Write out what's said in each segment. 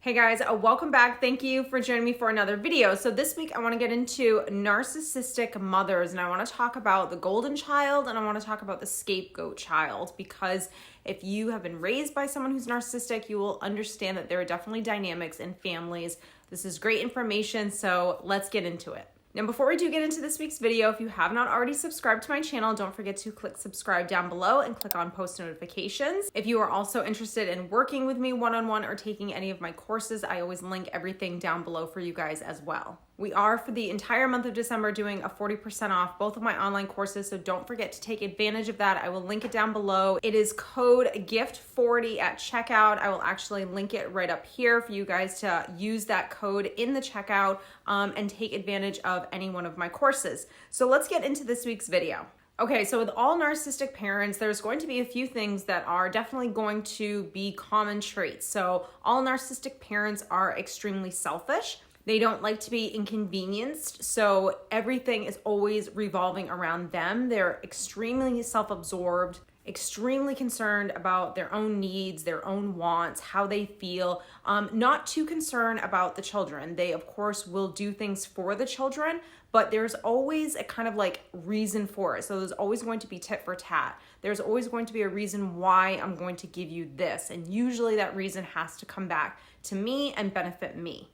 Hey guys, welcome back. Thank you for joining me for another video. So this week I want to get into narcissistic mothers, and I want to talk about the golden child and I want to talk about the scapegoat child, because if you have been raised by someone who's narcissistic, you will understand that there are definitely dynamics in families. This is great information, so let's get into it. Now, before we do get into this week's video, if you have not already subscribed to my channel, don't forget to click subscribe down below and click on post notifications. If you are also interested in working with me one-on-one or taking any of my courses, I always link everything down below for you guys as well. We are, for the entire month of December, doing a 40% off both of my online courses, so don't forget to take advantage of that. I will link it down below. It is code GIFT40 at checkout. I will actually link it right up here for you guys to use that code in the checkout and take advantage of any one of my courses. So let's get into this week's video. Okay, so with all narcissistic parents, there's going to be a few things that are definitely going to be common traits. So all narcissistic parents are extremely selfish. They don't like to be inconvenienced, so everything is always revolving around them. They're extremely self-absorbed, extremely concerned about their own needs, their own wants, how they feel, not too concerned about the children. They, of course, will do things for the children, but there's always a kind of like reason for it. So there's always going to be tit for tat. There's always going to be a reason why I'm going to give you this. And usually that reason has to come back to me and benefit me.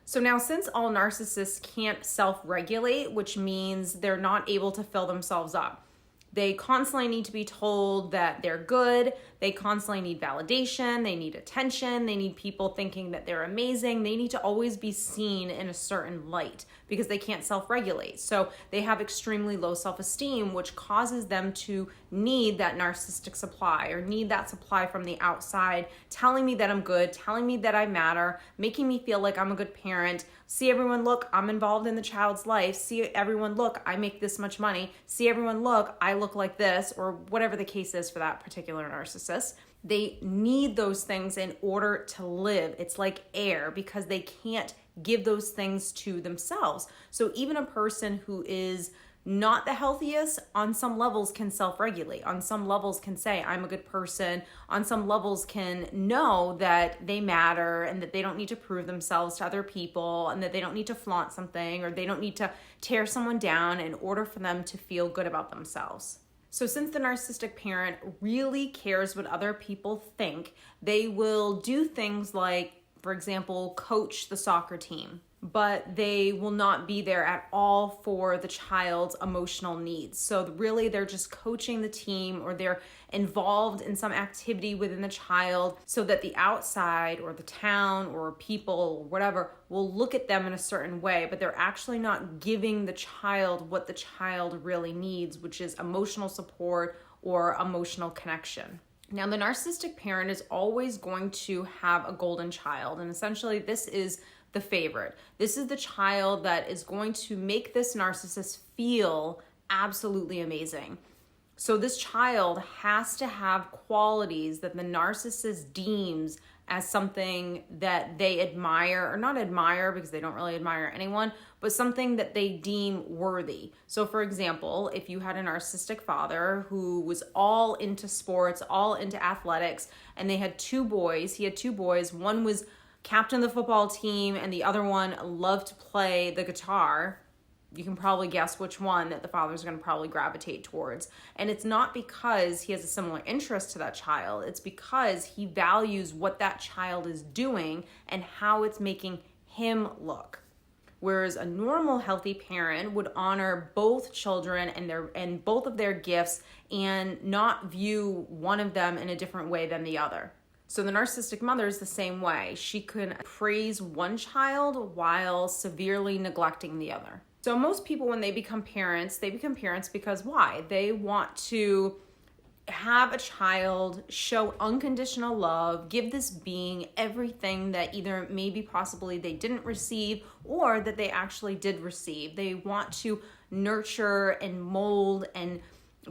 So now, since all narcissists can't self-regulate, which means they're not able to fill themselves up, they constantly need to be told that they're good. They constantly need validation. They need attention. They need people thinking that they're amazing. They need to always be seen in a certain light because they can't self-regulate. So they have extremely low self-esteem, which causes them to need that narcissistic supply or need that supply from the outside, telling me that I'm good, telling me that I matter, making me feel like I'm a good parent. See everyone, look, I'm involved in the child's life. See everyone, look, I make this much money. See everyone, look, I look like this, or whatever the case is for that particular narcissist. They need those things in order to live. It's like air because they can't give those things to themselves. So even a person who is not the healthiest on some levels can self-regulate, on some levels can say, I'm a good person, on some levels can know that they matter and that they don't need to prove themselves to other people and that they don't need to flaunt something or they don't need to tear someone down in order for them to feel good about themselves. So since the narcissistic parent really cares what other people think, they will do things like, for example, coach the soccer team, but they will not be there at all for the child's emotional needs. So really they're just coaching the team or they're involved in some activity within the child so that the outside or the town or people or whatever will look at them in a certain way, but they're actually not giving the child what the child really needs, which is emotional support or emotional connection. Now, the narcissistic parent is always going to have a golden child, and essentially this is the favorite. This is the child that is going to make this narcissist feel absolutely amazing. So this child has to have qualities that the narcissist deems as something that they admire, or not admire because they don't really admire anyone, but something that they deem worthy. So for example, if you had a narcissistic father who was all into sports, all into athletics, and they had two boys, he had two boys, one was captain of the football team and the other one loved to play the guitar, you can probably guess which one that the father's going to probably gravitate towards. And it's not because he has a similar interest to that child. It's because he values what that child is doing and how it's making him look. Whereas a normal healthy parent would honor both children and both of their gifts and not view one of them in a different way than the other. So the narcissistic mother is the same way. She can praise one child while severely neglecting the other. So most people, when they become parents because why? They want to have a child, show unconditional love, give this being everything that either maybe possibly they didn't receive or that they actually did receive. They want to nurture and mold and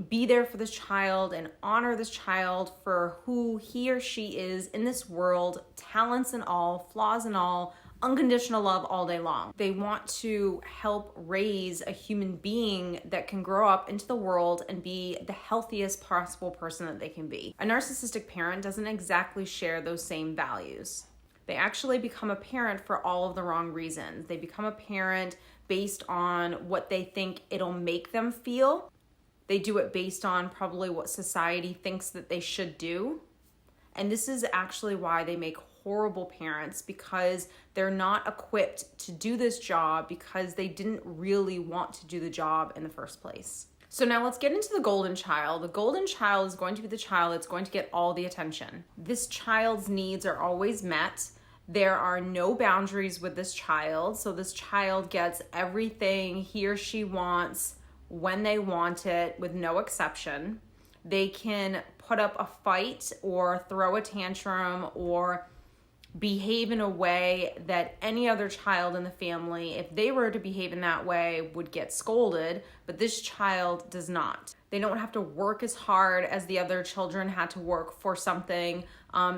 be there for this child and honor this child for who he or she is in this world, talents and all, flaws and all, unconditional love all day long. They want to help raise a human being that can grow up into the world and be the healthiest possible person that they can be. A narcissistic parent doesn't exactly share those same values. they actually become a parent for all of the wrong reasons. They become a parent based on what they think it'll make them feel. They do it based on probably what society thinks that they should do. And this is actually why they make horrible parents, because they're not equipped to do this job because they didn't really want to do the job in the first place. So now let's get into the golden child. The golden child is going to be the child that's going to get all the attention. This child's needs are always met. There are no boundaries with this child. So this child gets everything he or she wants when they want it, with no exception. They can put up a fight or throw a tantrum or behave in a way that any other child in the family, if they were to behave in that way, would get scolded, but this child does not. They don't have to work as hard as the other children had to work for something.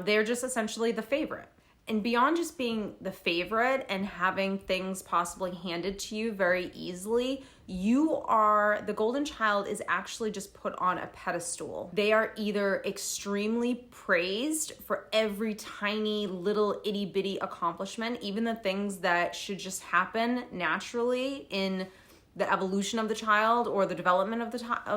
They're just essentially the favorite. And beyond just being the favorite and having things possibly handed to you very easily, the golden child is actually just put on a pedestal. They are either extremely praised for every tiny little itty bitty accomplishment, even the things that should just happen naturally in the evolution of the child or the development of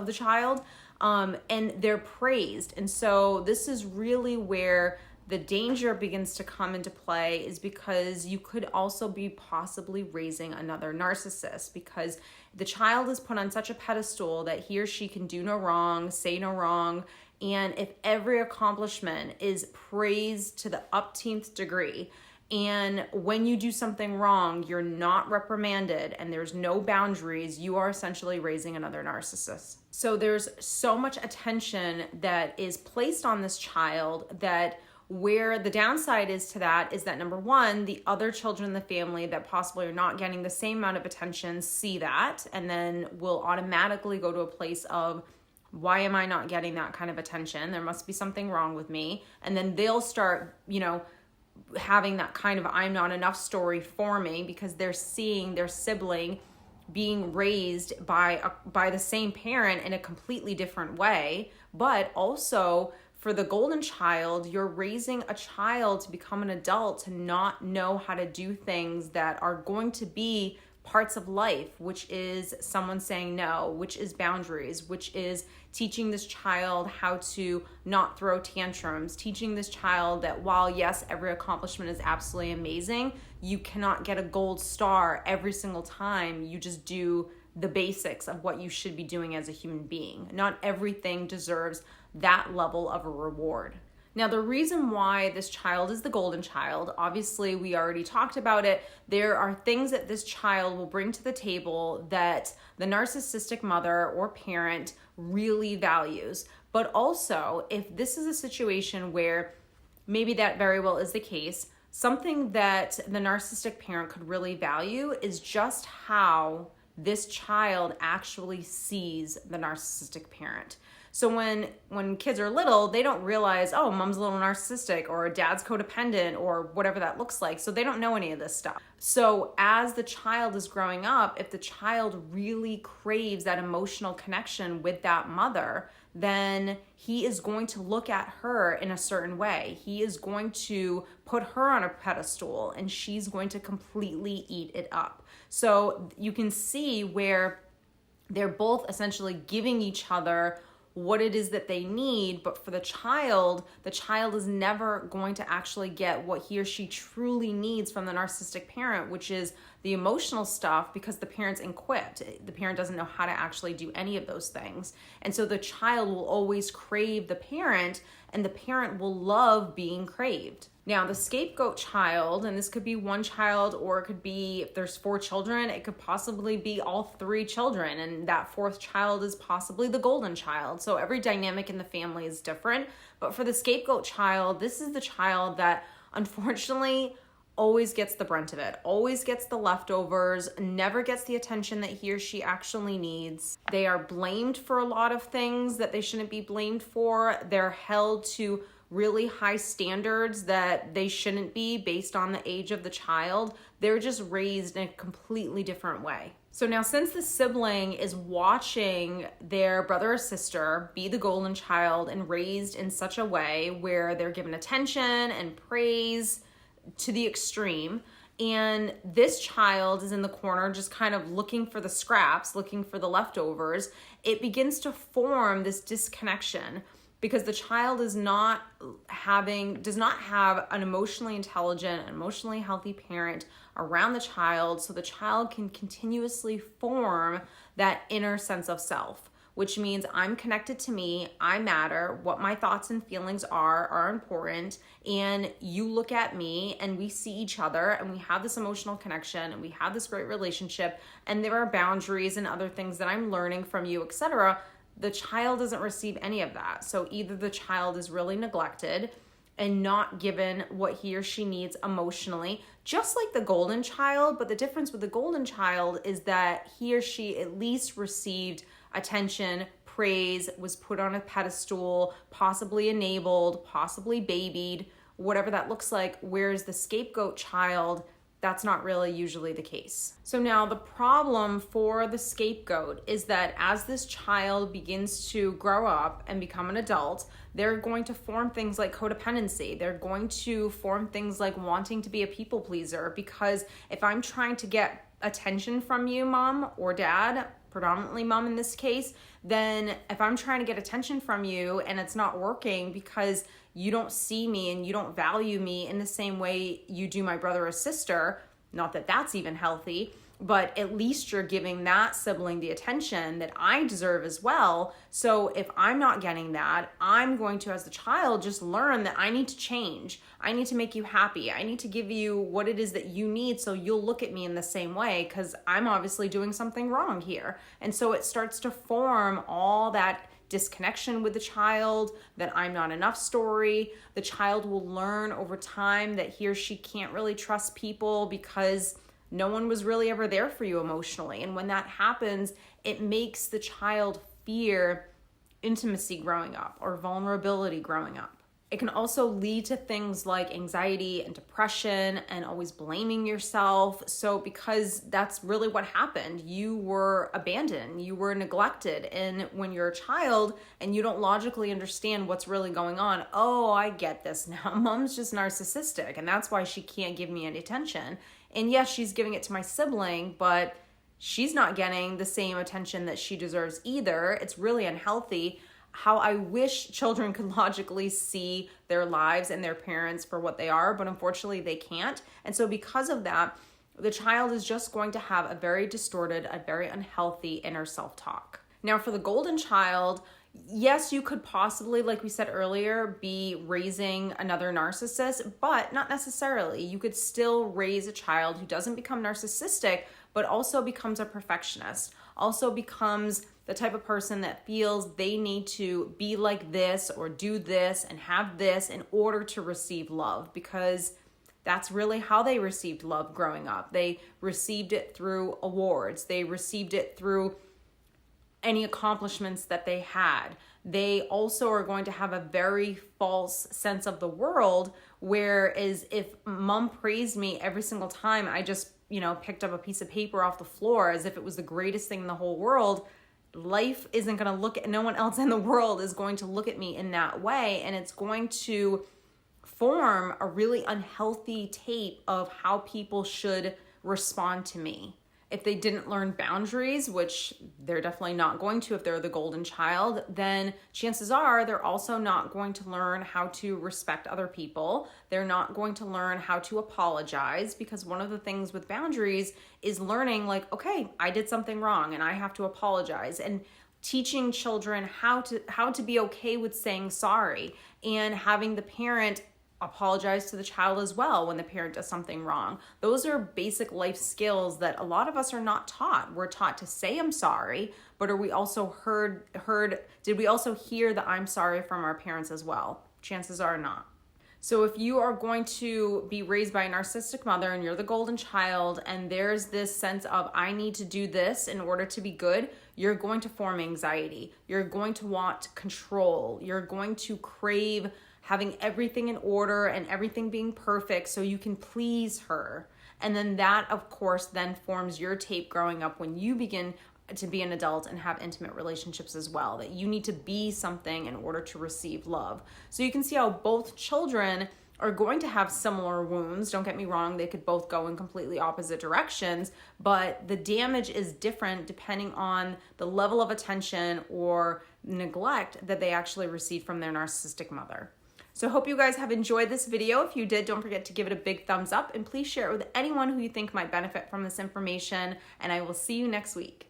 the child, and they're praised. And so this is really where the danger begins to come into play, is because you could also be possibly raising another narcissist, because the child is put on such a pedestal that he or she can do no wrong, say no wrong. And if every accomplishment is praised to the upteenth degree, and when you do something wrong, you're not reprimanded and there's no boundaries, you are essentially raising another narcissist. So there's so much attention that is placed on this child, that where the downside is to that is that, number one, the other children in the family that possibly are not getting the same amount of attention see that, and then will automatically go to a place of, why am I not getting that kind of attention? There must be something wrong with me. And then they'll start, having that kind of I'm not enough story forming, because they're seeing their sibling being raised by the same parent in a completely different way. But also, for the golden child, you're raising a child to become an adult, to not know how to do things that are going to be parts of life, which is someone saying no, which is boundaries, which is teaching this child how to not throw tantrums, teaching this child that while, yes, every accomplishment is absolutely amazing, you cannot get a gold star every single time you just do the basics of what you should be doing as a human being. Not everything deserves that level of a reward. Now, the reason why this child is the golden child, obviously we already talked about it. There are things that this child will bring to the table that the narcissistic mother or parent really values. But also, if this is a situation where maybe that very well is the case, something that the narcissistic parent could really value is just how this child actually sees the narcissistic parent. So when kids are little, they don't realize, oh, mom's a little narcissistic or dad's codependent or whatever that looks like. So they don't know any of this stuff. So as the child is growing up, if the child really craves that emotional connection with that mother, then he is going to look at her in a certain way. He is going to put her on a pedestal, and she's going to completely eat it up. So you can see where they're both essentially giving each other what it is that they need, but for the child is never going to actually get what he or she truly needs from the narcissistic parent, which is the emotional stuff, because the parent's equipped. The parent doesn't know how to actually do any of those things. And so the child will always crave the parent, and the parent will love being craved. Now, the scapegoat child, and this could be one child, or it could be, if there's 4 children, it could possibly be all 3 children, and that 4th child is possibly the golden child. So every dynamic in the family is different. But for the scapegoat child, this is the child that unfortunately always gets the brunt of it, always gets the leftovers, never gets the attention that he or she actually needs. They are blamed for a lot of things that they shouldn't be blamed for. They're held to really high standards that they shouldn't be based on the age of the child. They're just raised in a completely different way. So now, since the sibling is watching their brother or sister be the golden child and raised in such a way where they're given attention and praise, to the extreme. And this child is in the corner just kind of looking for the scraps, looking for the leftovers. It begins to form this disconnection because the child does not have an emotionally intelligent, emotionally healthy parent around the child, so the child can continuously form that inner sense of self, which means I'm connected to me, I matter, what my thoughts and feelings are important, and you look at me and we see each other and we have this emotional connection and we have this great relationship, and there are boundaries and other things that I'm learning from you, etc. The child doesn't receive any of that. So either the child is really neglected and not given what he or she needs emotionally, just like the golden child, but the difference with the golden child is that he or she at least received attention, praise, was put on a pedestal, possibly enabled, possibly babied, whatever that looks like, whereas the scapegoat child, that's not really usually the case. So now the problem for the scapegoat is that as this child begins to grow up and become an adult, they're going to form things like codependency. They're going to form things like wanting to be a people pleaser, because if I'm trying to get attention from you, mom or dad, predominantly mom in this case, then if I'm trying to get attention from you and it's not working because you don't see me and you don't value me in the same way you do my brother or sister, not that that's even healthy, but at least you're giving that sibling the attention that I deserve as well. So if I'm not getting that, I'm going to, as the child, just learn that I need to change. I need to make you happy. I need to give you what it is that you need so you'll look at me in the same way, because I'm obviously doing something wrong here. And so it starts to form all that disconnection with the child, that I'm not enough story. The child will learn over time that he or she can't really trust people because no one was really ever there for you emotionally. And when that happens, it makes the child fear intimacy growing up or vulnerability growing up. It can also lead to things like anxiety and depression and always blaming yourself. So because that's really what happened, you were abandoned, you were neglected. And when you're a child and you don't logically understand what's really going on, oh, I get this now. Mom's just narcissistic and that's why she can't give me any attention. And yes, she's giving it to my sibling, but she's not getting the same attention that she deserves either. It's really unhealthy. How I wish children could logically see their lives and their parents for what they are, but unfortunately they can't. And so because of that, the child is just going to have a very distorted, a very unhealthy inner self-talk. Now for the golden child, yes, you could possibly, like we said earlier, be raising another narcissist, but not necessarily. You could still raise a child who doesn't become narcissistic, but also becomes a perfectionist, also becomes the type of person that feels they need to be like this or do this and have this in order to receive love, because that's really how they received love growing up. They received it through awards. They received it through any accomplishments that they had. They also are going to have a very false sense of the world, whereas if mom praised me every single time I just, picked up a piece of paper off the floor as if it was the greatest thing in the whole world, life isn't going to look at, no one else in the world is going to look at me in that way. And it's going to form a really unhealthy tape of how people should respond to me. If they didn't learn boundaries, which they're definitely not going to if they're the golden child, then chances are they're also not going to learn how to respect other people. They're not going to learn how to apologize, because one of the things with boundaries is learning like, okay, I did something wrong and I have to apologize, and teaching children how to be okay with saying sorry, and having the parent apologize to the child as well when the parent does something wrong. Those are basic life skills that a lot of us are not taught. We're taught to say I'm sorry, but are we also did we also hear the I'm sorry from our parents as well? Chances are not. So if you are going to be raised by a narcissistic mother and you're the golden child and there's this sense of I need to do this in order to be good, you're going to form anxiety. You're going to want control. You're going to crave having everything in order and everything being perfect so you can please her. And then that, of course, then forms your tape growing up when you begin to be an adult and have intimate relationships as well, that you need to be something in order to receive love. So you can see how both children are going to have similar wounds. Don't get me wrong, they could both go in completely opposite directions, but the damage is different depending on the level of attention or neglect that they actually receive from their narcissistic mother. So I hope you guys have enjoyed this video. If you did, don't forget to give it a big thumbs up and please share it with anyone who you think might benefit from this information, and I will see you next week.